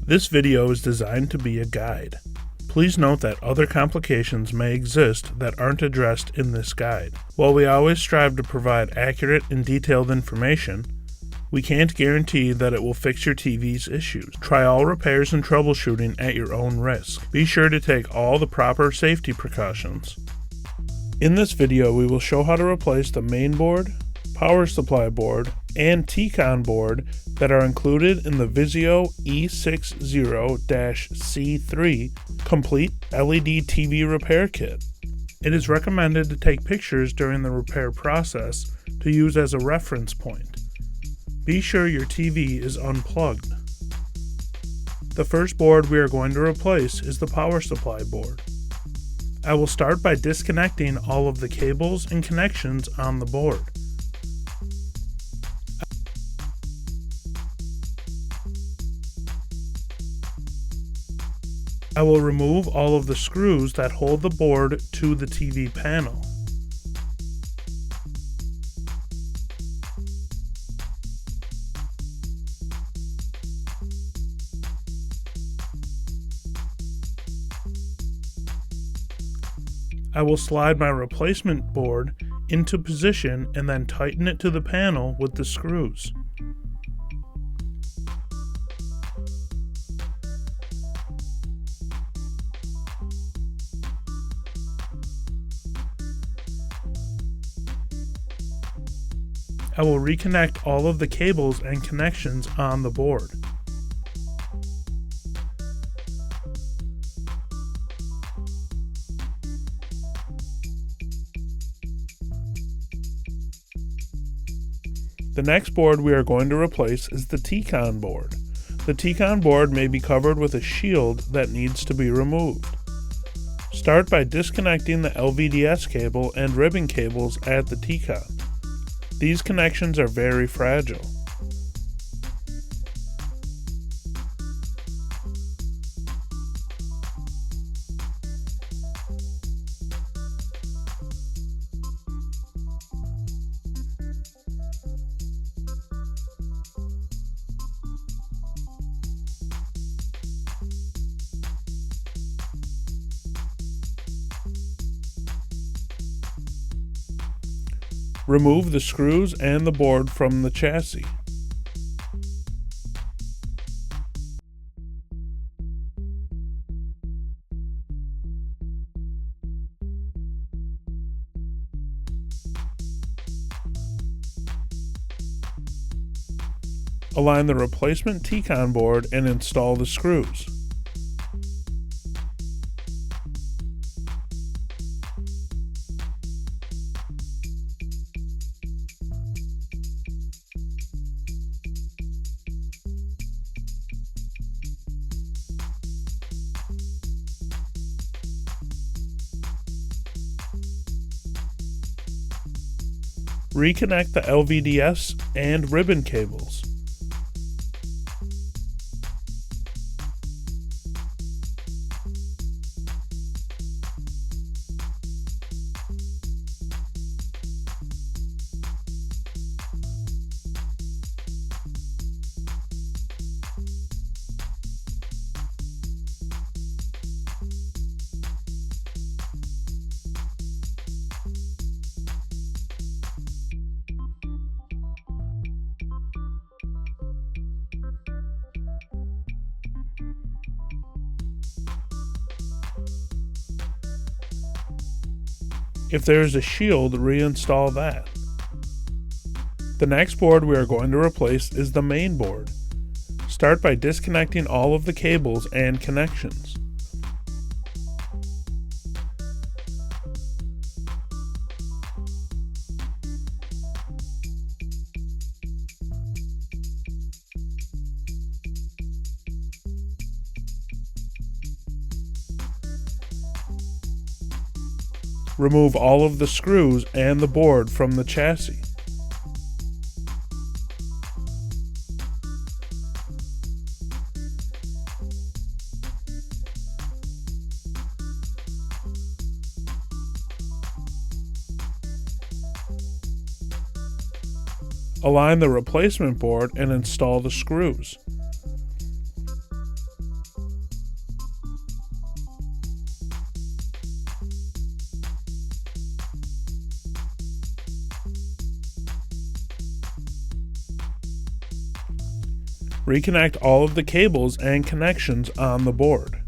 This video is designed to be a guide. Please note that other complications may exist that aren't addressed in this guide. While we always strive to provide accurate and detailed information, we can't guarantee that it will fix your TV's issues. Try all repairs and troubleshooting at your own risk. Be sure to take all the proper safety precautions. In this video, we will show how to replace the mainboard, power supply board, and T-Con board that are included in the Vizio E60-C3 complete LED TV repair kit. It is recommended to take pictures during the repair process to use as a reference point. Be sure your TV is unplugged. The first board we are going to replace is the power supply board. I will start by disconnecting all of the cables and connections on the board. I will remove all of the screws that hold the board to the TV panel. I will slide my replacement board into position and then tighten it to the panel with the screws. I will reconnect all of the cables and connections on the board. The next board we are going to replace is the T-Con board. The T-Con board may be covered with a shield that needs to be removed. Start by disconnecting the LVDS cable and ribbon cables at the T-Con. These connections are very fragile. Remove the screws and the board from the chassis. Align the replacement T-Con board and install the screws. Reconnect the LVDS and ribbon cables. If there is a shield, reinstall that. The next board we are going to replace is the main board. Start by disconnecting all of the cables and connections. Remove all of the screws and the board from the chassis. Align the replacement board and install the screws. Reconnect all of the cables and connections on the board.